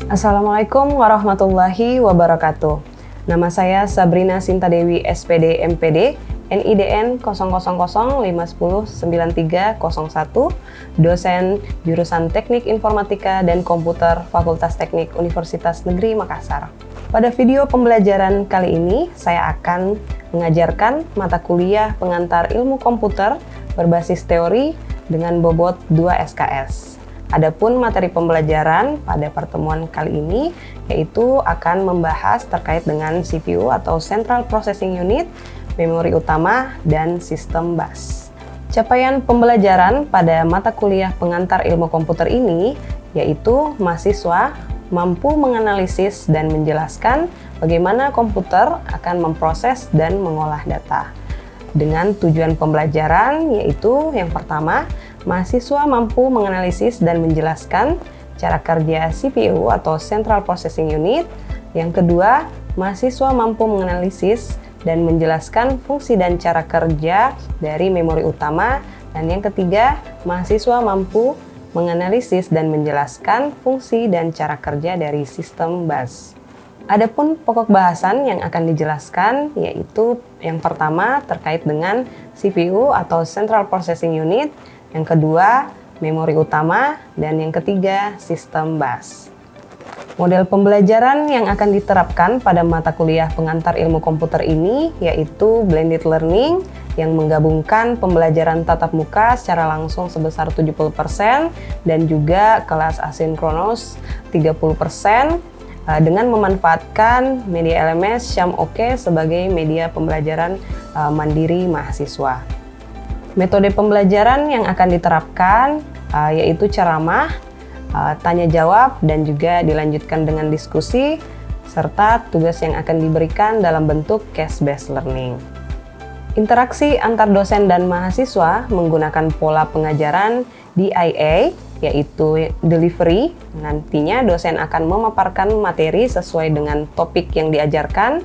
Assalamualaikum warahmatullahi wabarakatuh. Nama saya Sabrina Sinta Dewi SPD MPD, NIDN 0005109301, dosen jurusan Teknik Informatika dan Komputer Fakultas Teknik Universitas Negeri Makassar. Pada video pembelajaran kali ini, saya akan mengajarkan mata kuliah pengantar ilmu komputer berbasis teori dengan bobot 2 SKS. Adapun materi pembelajaran pada pertemuan kali ini yaitu akan membahas terkait dengan CPU atau Central Processing Unit, memori utama, dan sistem bus. Capaian pembelajaran pada mata kuliah pengantar ilmu komputer ini yaitu mahasiswa mampu menganalisis dan menjelaskan bagaimana komputer akan memproses dan mengolah data. Dengan tujuan pembelajaran yaitu yang pertama, mahasiswa mampu menganalisis dan menjelaskan cara kerja CPU atau Central Processing Unit. Yang kedua, mahasiswa mampu menganalisis dan menjelaskan fungsi dan cara kerja dari memori utama. Dan yang ketiga, mahasiswa mampu menganalisis dan menjelaskan fungsi dan cara kerja dari sistem bus. Adapun pokok bahasan yang akan dijelaskan yaitu yang pertama terkait dengan CPU atau Central Processing Unit, yang kedua memori utama, dan yang ketiga sistem bus. Model pembelajaran yang akan diterapkan pada mata kuliah pengantar ilmu komputer ini yaitu blended learning yang menggabungkan pembelajaran tatap muka secara langsung sebesar 70% dan juga kelas asinkronus 30%. Dengan memanfaatkan media LMS Syam-Oke sebagai media pembelajaran mandiri mahasiswa. Metode pembelajaran yang akan diterapkan yaitu ceramah, tanya jawab, dan juga dilanjutkan dengan diskusi, serta tugas yang akan diberikan dalam bentuk case-based learning. Interaksi antar dosen dan mahasiswa menggunakan pola pengajaran DIA, yaitu delivery. Nantinya dosen akan memaparkan materi sesuai dengan topik yang diajarkan.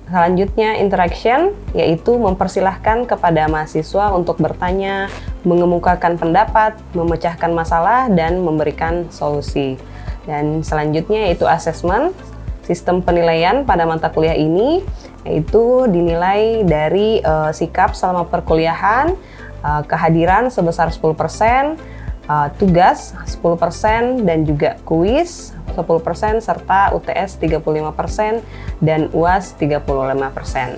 Selanjutnya interaction, yaitu mempersilahkan kepada mahasiswa untuk bertanya, mengemukakan pendapat, memecahkan masalah, dan memberikan solusi. Dan selanjutnya yaitu assessment. Sistem penilaian pada mata kuliah ini yaitu dinilai dari sikap selama perkuliahan, kehadiran sebesar 10%, tugas 10%, dan juga kuis 10%, serta UTS 35% dan UAS 35%.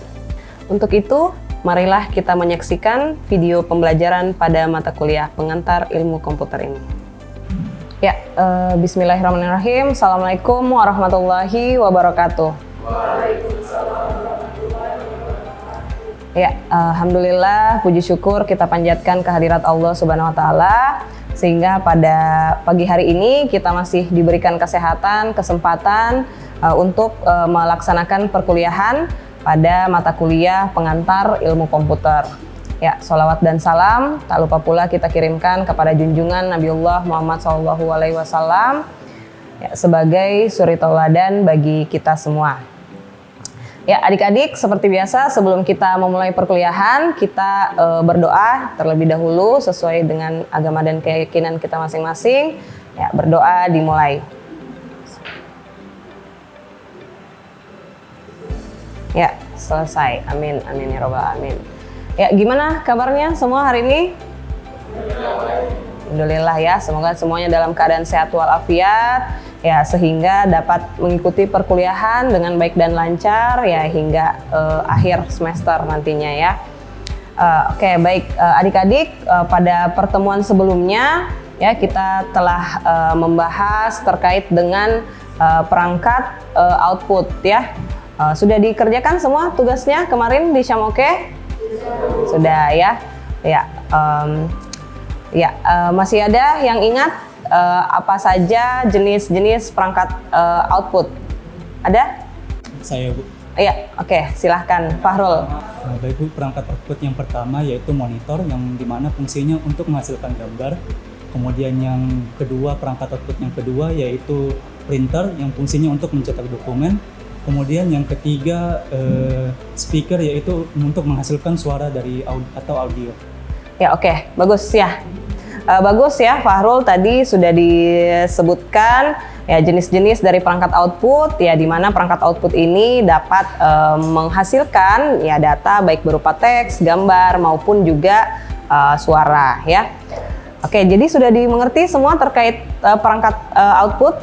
Untuk itu, marilah kita menyaksikan video pembelajaran pada mata kuliah pengantar ilmu komputer ini. Ya, bismillahirrahmanirrahim. Assalamualaikum warahmatullahi wabarakatuh. Waalaikumsalam warahmatullahi wabarakatuh. Ya, alhamdulillah, puji syukur kita panjatkan kehadirat Allah Subhanahu wa taala sehingga pada pagi hari ini kita masih diberikan kesehatan, kesempatan untuk melaksanakan perkuliahan pada mata kuliah pengantar ilmu komputer. Ya, sholawat dan salam tak lupa pula kita kirimkan kepada junjungan Nabiullah Muhammad SAW ya, sebagai suri tauladan bagi kita semua. Ya, adik-adik, seperti biasa sebelum kita memulai perkuliahan, kita berdoa terlebih dahulu sesuai dengan agama dan keyakinan kita masing-masing. Ya, berdoa dimulai. Ya, selesai. Amin, amin ya robbal alamin. Ya, gimana kabarnya semua hari ini? Alhamdulillah ya, semoga semuanya dalam keadaan sehat walafiat. Ya, sehingga dapat mengikuti perkuliahan dengan baik dan lancar ya hingga akhir semester nantinya ya. Oke, baik adik-adik, pada pertemuan sebelumnya ya kita telah membahas terkait dengan perangkat output ya. Sudah dikerjakan semua tugasnya kemarin di Syam-Oke? Sudah ya. Ya, masih ada yang ingat apa saja jenis-jenis perangkat output? Ada? Saya, Bu. Iya, oke, silahkan Fahrul. Baik, Bu, perangkat output yang pertama yaitu monitor yang dimana fungsinya untuk menghasilkan gambar. Kemudian yang kedua, perangkat output yang kedua yaitu printer yang fungsinya untuk mencetak dokumen. Kemudian yang ketiga speaker yaitu untuk menghasilkan suara dari audio. Ya, oke, bagus ya. Bagus ya, Fahrul tadi sudah disebutkan ya jenis-jenis dari perangkat output ya, di mana perangkat output ini dapat menghasilkan ya data baik berupa teks, gambar maupun juga suara ya. Oke, jadi sudah dimengerti semua terkait perangkat output?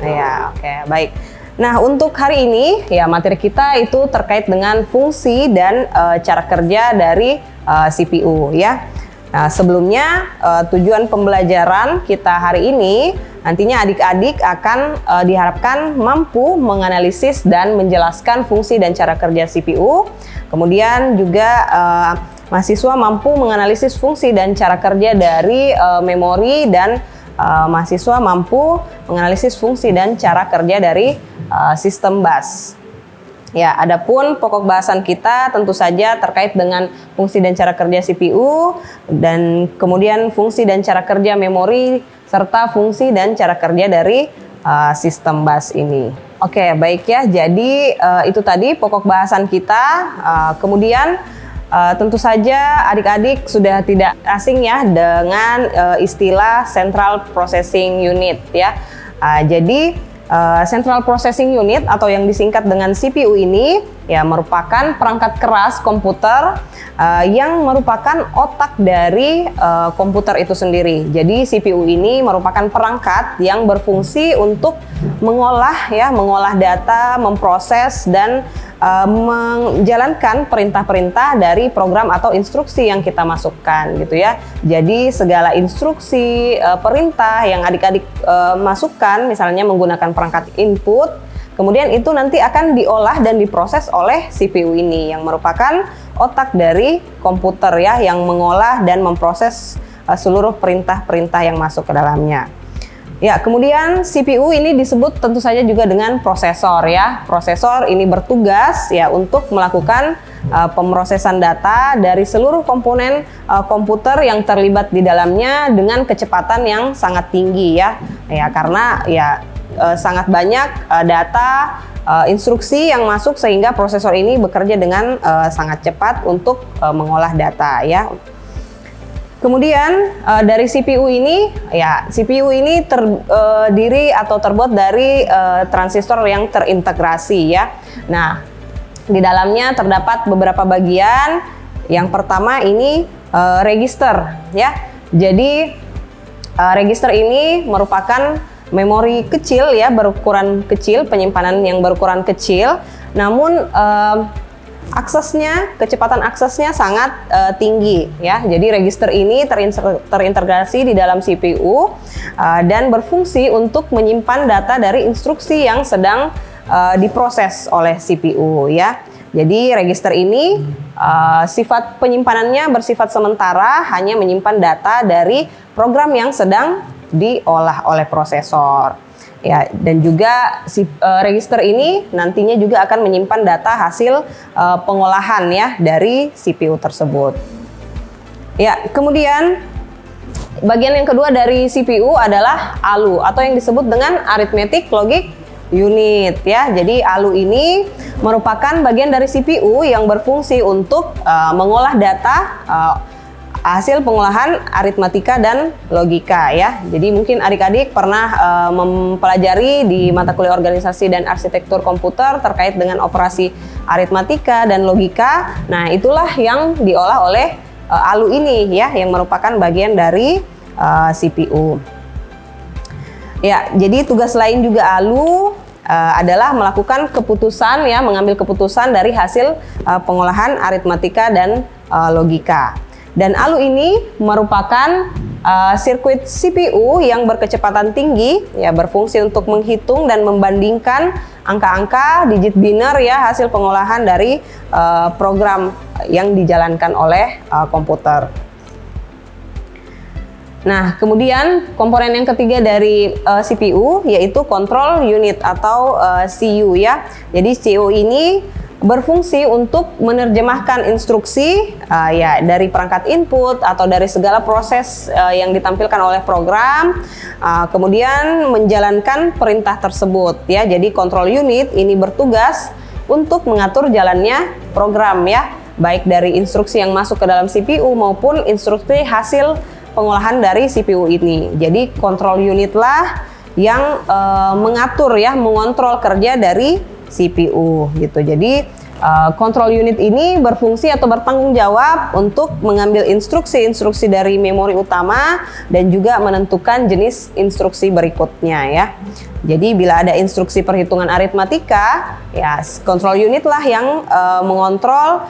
Ya, oke, baik. Nah, untuk hari ini ya materi kita itu terkait dengan fungsi dan cara kerja dari CPU ya. Nah, sebelumnya tujuan pembelajaran kita hari ini nantinya adik-adik akan diharapkan mampu menganalisis dan menjelaskan fungsi dan cara kerja CPU. Kemudian juga mahasiswa mampu menganalisis fungsi dan cara kerja dari memori, dan mahasiswa mampu menganalisis fungsi dan cara kerja dari sistem bus. Ya, adapun pokok bahasan kita tentu saja terkait dengan fungsi dan cara kerja CPU, dan kemudian fungsi dan cara kerja memori, serta fungsi dan cara kerja dari sistem bus ini. Oke, baik ya. Jadi itu tadi pokok bahasan kita. Kemudian tentu saja adik-adik sudah tidak asing ya dengan istilah Central Processing Unit ya. Jadi Central Processing Unit atau yang disingkat dengan CPU ini ya merupakan perangkat keras komputer yang merupakan otak dari komputer itu sendiri. Jadi CPU ini merupakan perangkat yang berfungsi untuk mengolah data, memproses dan menjalankan perintah-perintah dari program atau instruksi yang kita masukkan gitu ya. Jadi segala instruksi, perintah yang adik-adik masukkan misalnya menggunakan perangkat input, kemudian itu nanti akan diolah dan diproses oleh CPU ini yang merupakan otak dari komputer ya, yang mengolah dan memproses seluruh perintah-perintah yang masuk ke dalamnya. Ya, kemudian CPU ini disebut tentu saja juga dengan prosesor ya. Prosesor ini bertugas ya untuk melakukan pemrosesan data dari seluruh komponen komputer yang terlibat di dalamnya dengan kecepatan yang sangat tinggi ya. Ya, karena ya sangat banyak data instruksi yang masuk sehingga prosesor ini bekerja dengan sangat cepat untuk mengolah data ya. Kemudian dari CPU ini terdiri atau terbuat dari transistor yang terintegrasi ya. Nah, di dalamnya terdapat beberapa bagian. Yang pertama ini register ya. Jadi register ini merupakan memori kecil ya, berukuran kecil, penyimpanan yang berukuran kecil. Namun kecepatan aksesnya sangat tinggi ya. Jadi register ini terintegrasi di dalam CPU dan berfungsi untuk menyimpan data dari instruksi yang sedang diproses oleh CPU ya. Jadi register ini sifat penyimpanannya bersifat sementara, hanya menyimpan data dari program yang sedang diolah oleh prosesor. Ya, dan juga register ini nantinya juga akan menyimpan data hasil pengolahan ya dari CPU tersebut. Ya, kemudian bagian yang kedua dari CPU adalah ALU atau yang disebut dengan Arithmetic Logic Unit ya. Jadi ALU ini merupakan bagian dari CPU yang berfungsi untuk mengolah data hasil pengolahan aritmatika dan logika ya. Jadi mungkin adik-adik pernah mempelajari di mata kuliah organisasi dan arsitektur komputer terkait dengan operasi aritmatika dan logika. Nah, itulah yang diolah oleh ALU ini ya, yang merupakan bagian dari CPU. Ya, jadi tugas lain juga ALU adalah melakukan keputusan ya, mengambil keputusan dari hasil pengolahan aritmatika dan logika. Dan ALU ini merupakan sirkuit CPU yang berkecepatan tinggi ya, berfungsi untuk menghitung dan membandingkan angka-angka digit biner ya, hasil pengolahan dari program yang dijalankan oleh komputer. Nah, kemudian komponen yang ketiga dari CPU yaitu control unit atau CU ya. Jadi CU ini berfungsi untuk menerjemahkan instruksi ya dari perangkat input atau dari segala proses yang ditampilkan oleh program, kemudian menjalankan perintah tersebut ya. Jadi control unit ini bertugas untuk mengatur jalannya program ya, baik dari instruksi yang masuk ke dalam CPU maupun instruksi hasil pengolahan dari CPU ini. Jadi control unit lah yang mengatur ya, mengontrol kerja dari CPU gitu. Jadi control unit ini berfungsi atau bertanggung jawab untuk mengambil instruksi-instruksi dari memori utama dan juga menentukan jenis instruksi berikutnya ya. Jadi bila ada instruksi perhitungan aritmatika, ya control unit lah yang mengontrol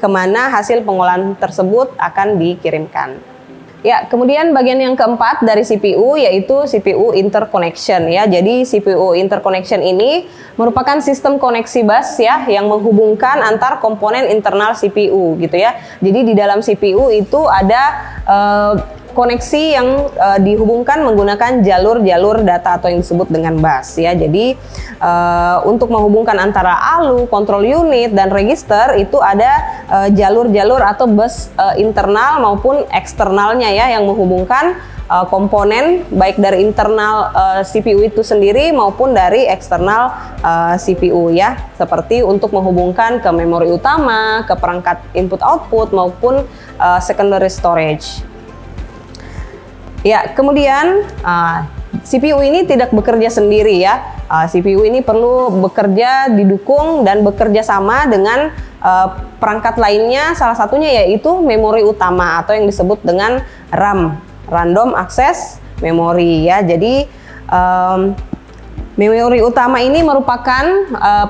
kemana hasil pengolahan tersebut akan dikirimkan. Ya, kemudian bagian yang keempat dari CPU yaitu CPU interconnection ya. Jadi CPU interconnection ini merupakan sistem koneksi bus ya yang menghubungkan antar komponen internal CPU gitu ya. Jadi di dalam CPU itu ada koneksi yang dihubungkan menggunakan jalur-jalur data atau yang disebut dengan bus ya. Jadi untuk menghubungkan antara ALU, control unit dan register itu ada jalur-jalur atau bus internal maupun eksternalnya ya yang menghubungkan komponen baik dari internal CPU itu sendiri maupun dari eksternal CPU ya. Seperti untuk menghubungkan ke memori utama, ke perangkat input output maupun secondary storage. Ya, kemudian CPU ini tidak bekerja sendiri ya. CPU ini perlu bekerja didukung dan bekerja sama dengan perangkat lainnya. Salah satunya yaitu memori utama atau yang disebut dengan RAM, Random Access Memory ya. Jadi memori utama ini merupakan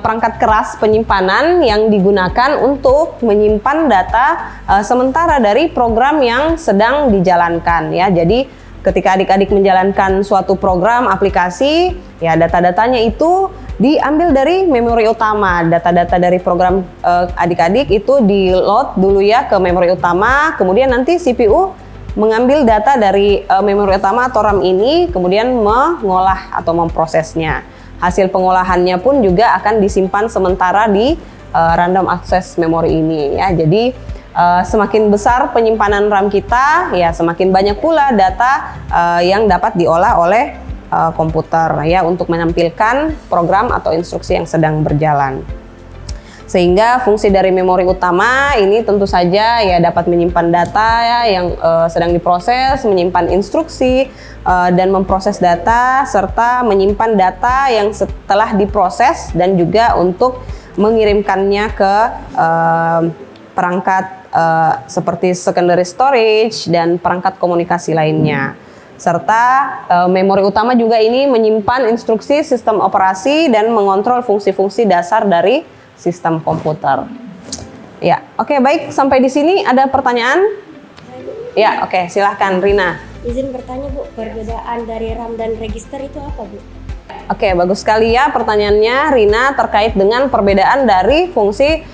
perangkat keras penyimpanan yang digunakan untuk menyimpan data sementara dari program yang sedang dijalankan ya. Jadi ketika adik-adik menjalankan suatu program aplikasi, ya data-datanya itu diambil dari memori utama. Data-data dari program adik-adik itu di-load dulu ya ke memori utama, kemudian nanti CPU mengambil data dari memori utama atau RAM ini, kemudian mengolah atau memprosesnya. Hasil pengolahannya pun juga akan disimpan sementara di random access memory ini ya. Jadi semakin besar penyimpanan RAM kita, ya semakin banyak pula data yang dapat diolah oleh komputer ya untuk menampilkan program atau instruksi yang sedang berjalan. Sehingga fungsi dari memori utama ini tentu saja ya dapat menyimpan data ya yang sedang diproses, menyimpan instruksi dan memproses data serta menyimpan data yang setelah diproses dan juga untuk mengirimkannya ke perangkat seperti secondary storage dan perangkat komunikasi lainnya. Serta memori utama juga ini menyimpan instruksi sistem operasi dan mengontrol fungsi-fungsi dasar dari sistem komputer. Ya, oke, baik, sampai di sini ada pertanyaan? Ya, oke, silahkan Rina. Izin bertanya Bu, perbedaan dari RAM dan register itu apa Bu? Oke, bagus sekali ya pertanyaannya Rina terkait dengan perbedaan dari fungsi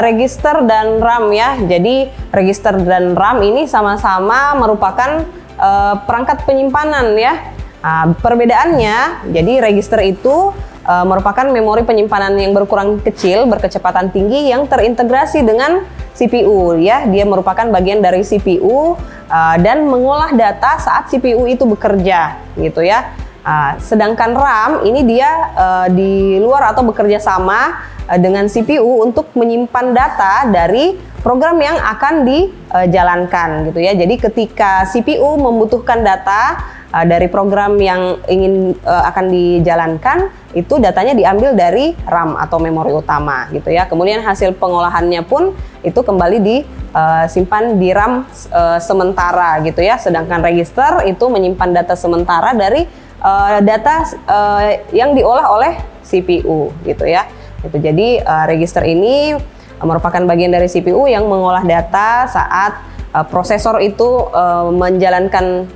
register dan RAM ya. Jadi register dan RAM ini sama-sama merupakan perangkat penyimpanan ya. Perbedaannya, jadi register itu merupakan memori penyimpanan yang berkurang kecil, berkecepatan tinggi yang terintegrasi dengan CPU ya. Dia merupakan bagian dari CPU dan mengolah data saat CPU itu bekerja gitu ya. Sedangkan RAM ini dia di luar atau bekerja sama dengan CPU untuk menyimpan data dari program yang akan dijalankan gitu ya. Jadi ketika CPU membutuhkan data dari program yang ingin akan dijalankan, itu datanya diambil dari RAM atau memori utama gitu ya. Kemudian hasil pengolahannya pun itu kembali disimpan di RAM sementara gitu ya. Sedangkan register itu menyimpan data sementara dari data yang diolah oleh CPU gitu ya. Gitu. Jadi register ini merupakan bagian dari CPU yang mengolah data saat prosesor itu menjalankan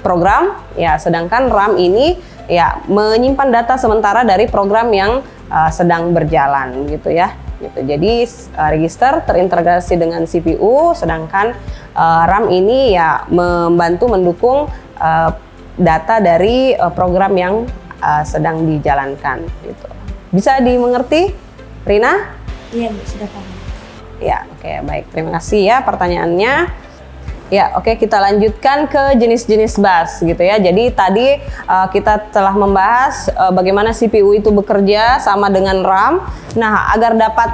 program ya, sedangkan RAM ini ya menyimpan data sementara dari program yang sedang berjalan gitu ya. Gitu. Jadi register terintegrasi dengan CPU, sedangkan RAM ini ya membantu mendukung data dari program yang sedang dijalankan gitu. Bisa dimengerti, Rina? Iya Bu, sudah paham. Ya, oke, baik. Terima kasih ya pertanyaannya. Ya, oke, kita lanjutkan ke jenis-jenis bus gitu ya. Jadi tadi kita telah membahas bagaimana CPU itu bekerja sama dengan RAM. Nah, agar dapat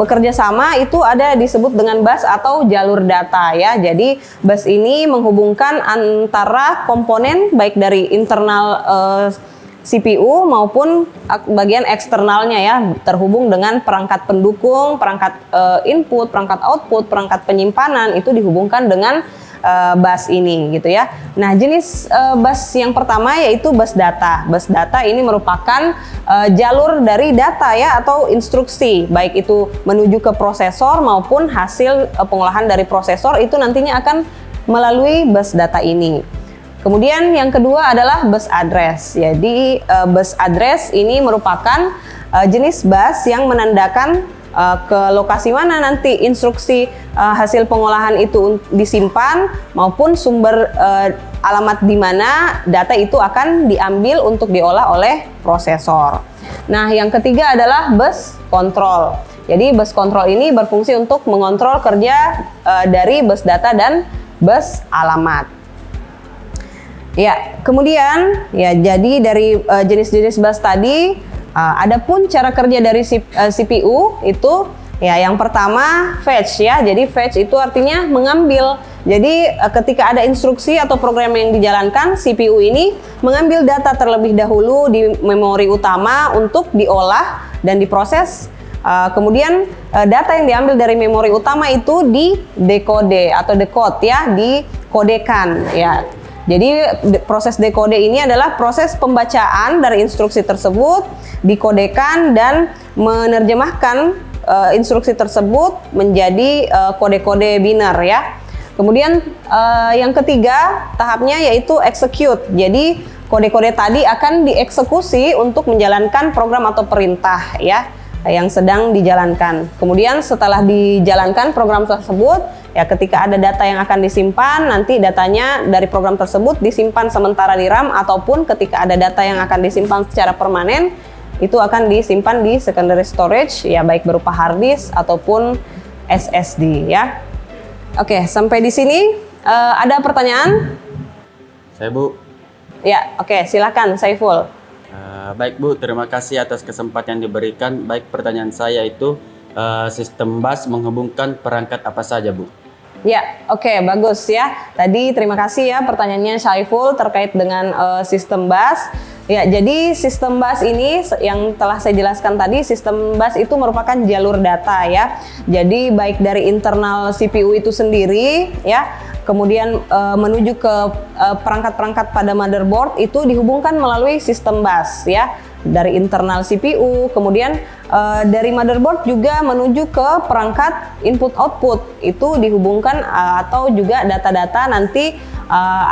bekerja sama itu ada disebut dengan bus atau jalur data ya. Jadi bus ini menghubungkan antara komponen baik dari internal CPU maupun bagian eksternalnya ya, terhubung dengan perangkat pendukung, perangkat input, perangkat output, perangkat penyimpanan, itu dihubungkan dengan bus ini gitu ya. Nah, jenis bus yang pertama yaitu bus data. Bus data ini merupakan jalur dari data ya atau instruksi, baik itu menuju ke prosesor maupun hasil pengolahan dari prosesor itu nantinya akan melalui bus data ini. Kemudian yang kedua adalah bus address. Jadi bus address ini merupakan jenis bus yang menandakan ke lokasi mana nanti instruksi hasil pengolahan itu disimpan maupun sumber alamat di mana data itu akan diambil untuk diolah oleh prosesor. Nah, yang ketiga adalah bus control. Jadi bus control ini berfungsi untuk mengontrol kerja dari bus data dan bus alamat. Ya, kemudian ya jadi dari jenis-jenis bus tadi adapun cara kerja dari CPU itu ya yang pertama fetch ya. Jadi fetch itu artinya mengambil. Jadi ketika ada instruksi atau program yang dijalankan, CPU ini mengambil data terlebih dahulu di memori utama untuk diolah dan diproses. Kemudian data yang diambil dari memori utama itu di decode atau decode ya, dikodekan ya. Jadi proses dekode ini adalah proses pembacaan dari instruksi tersebut, dikodekan dan menerjemahkan instruksi tersebut menjadi kode-kode biner ya. Kemudian yang ketiga tahapnya yaitu execute. Jadi kode-kode tadi akan dieksekusi untuk menjalankan program atau perintah ya yang sedang dijalankan. Kemudian setelah dijalankan program tersebut, ya ketika ada data yang akan disimpan, nanti datanya dari program tersebut disimpan sementara di RAM ataupun ketika ada data yang akan disimpan secara permanen, itu akan disimpan di secondary storage, ya baik berupa hard disk ataupun SSD ya. Oke, sampai di sini ada pertanyaan? Saya Bu. Ya, oke, silakan Saiful. Baik Bu, terima kasih atas kesempatan yang diberikan. Baik, pertanyaan saya itu sistem bus menghubungkan perangkat apa saja Bu? Ya, oke, bagus ya. Tadi terima kasih ya pertanyaannya Saiful terkait dengan sistem bus. Ya, jadi sistem bus ini yang telah saya jelaskan tadi, sistem bus itu merupakan jalur data ya. Jadi baik dari internal CPU itu sendiri ya, kemudian menuju ke perangkat-perangkat pada motherboard itu dihubungkan melalui sistem bus ya. Dari internal CPU, kemudian dari motherboard juga menuju ke perangkat input output itu dihubungkan atau juga data-data nanti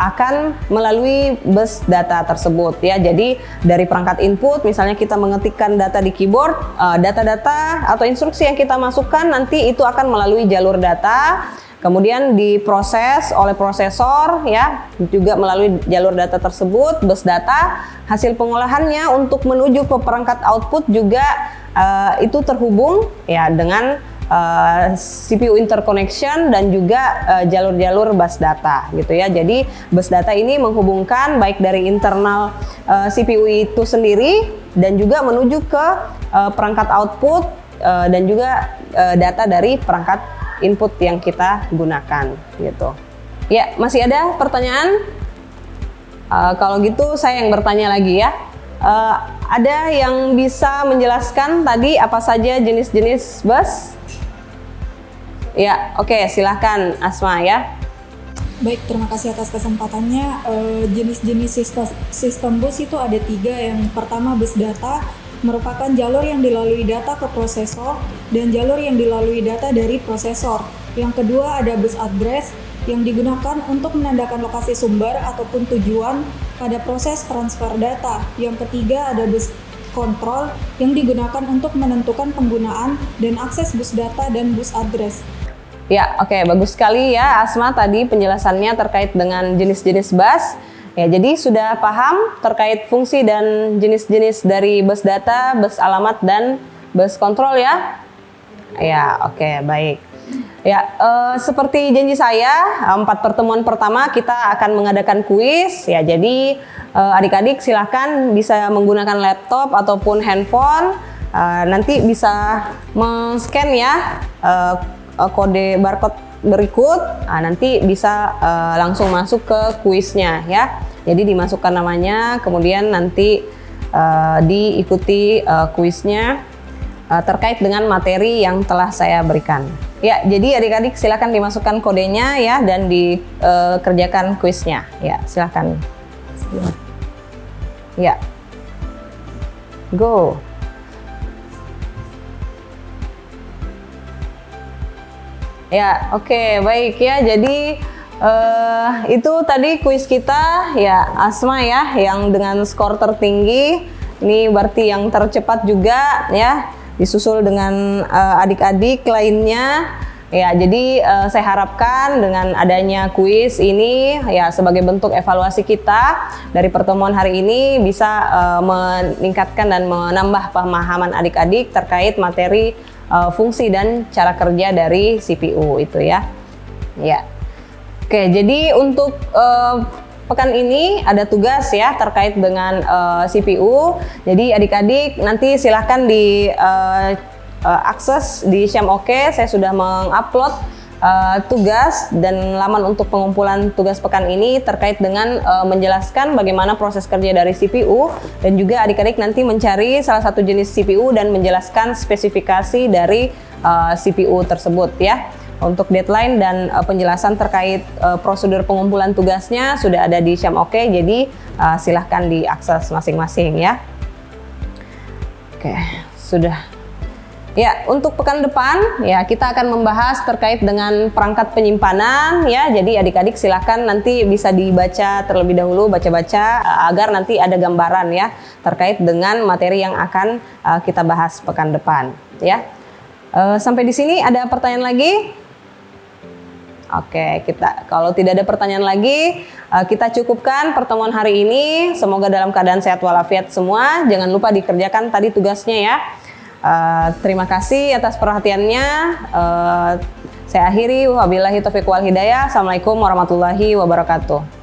akan melalui bus data tersebut ya. Jadi dari perangkat input misalnya kita mengetikkan data di keyboard, data-data atau instruksi yang kita masukkan nanti itu akan melalui jalur data. Kemudian diproses oleh prosesor ya, juga melalui jalur data tersebut, bus data. Hasil pengolahannya untuk menuju ke perangkat output juga itu terhubung ya dengan CPU interconnection dan juga jalur-jalur bus data gitu ya. Jadi bus data ini menghubungkan baik dari internal CPU itu sendiri dan juga menuju ke perangkat output dan juga data dari perangkat input yang kita gunakan gitu. Ya, masih ada pertanyaan? Kalau gitu saya yang bertanya lagi ya. Ada yang bisa menjelaskan tadi apa saja jenis-jenis bus? Ya, oke, silahkan Asma ya. Baik, terima kasih atas kesempatannya. Jenis-jenis sistem bus itu ada 3. Yang pertama bus data, merupakan jalur yang dilalui data ke prosesor dan jalur yang dilalui data dari prosesor. Yang kedua ada bus address yang digunakan untuk menandakan lokasi sumber ataupun tujuan pada proses transfer data. Yang ketiga ada bus control yang digunakan untuk menentukan penggunaan dan akses bus data dan bus address. Ya, oke, bagus sekali ya Asma tadi penjelasannya terkait dengan jenis-jenis bus. Ya, jadi sudah paham terkait fungsi dan jenis-jenis dari bus data, bus alamat, dan bus kontrol ya? Ya, oke, baik. Ya, seperti janji saya, 4 pertemuan pertama kita akan mengadakan kuis. Ya, jadi adik-adik silahkan bisa menggunakan laptop ataupun handphone. Nanti bisa men-scan ya kode barcode berikut. Nanti bisa langsung masuk ke kuisnya ya. Jadi dimasukkan namanya, kemudian nanti diikuti kuisnya terkait dengan materi yang telah saya berikan. Ya, jadi adik-adik silakan dimasukkan kodenya ya dan dikerjakan kuisnya. Ya, silakan. Ya. Go. Ya, oke, baik ya. Jadi itu tadi kuis kita ya, Asma ya yang dengan skor tertinggi. Ini berarti yang tercepat juga ya. Disusul dengan adik-adik lainnya. Ya, jadi saya harapkan dengan adanya kuis ini ya sebagai bentuk evaluasi kita dari pertemuan hari ini bisa meningkatkan dan menambah pemahaman adik-adik terkait materi fungsi dan cara kerja dari CPU itu ya. Ya. Oke, jadi untuk pekan ini ada tugas ya terkait dengan CPU. Jadi adik-adik nanti silahkan di akses di Syam Oke. Saya sudah mengupload tugas dan laman untuk pengumpulan tugas pekan ini terkait dengan menjelaskan bagaimana proses kerja dari CPU, dan juga adik-adik nanti mencari salah satu jenis CPU dan menjelaskan spesifikasi dari CPU tersebut ya. Untuk deadline dan penjelasan terkait prosedur pengumpulan tugasnya sudah ada di Syam Oke, jadi silahkan diakses masing-masing ya. Oke, sudah. Ya, untuk pekan depan ya kita akan membahas terkait dengan perangkat penyimpanan ya. Jadi adik-adik silahkan nanti bisa dibaca terlebih dahulu, baca-baca agar nanti ada gambaran ya terkait dengan materi yang akan kita bahas pekan depan ya. Sampai di sini ada pertanyaan lagi? Oke, kalau tidak ada pertanyaan lagi, kita cukupkan pertemuan hari ini. Semoga dalam keadaan sehat walafiat semua. Jangan lupa dikerjakan tadi tugasnya ya. Terima kasih atas perhatiannya. Saya akhiri, wabillahi taufiq wal hidayah. Assalamualaikum warahmatullahi wabarakatuh.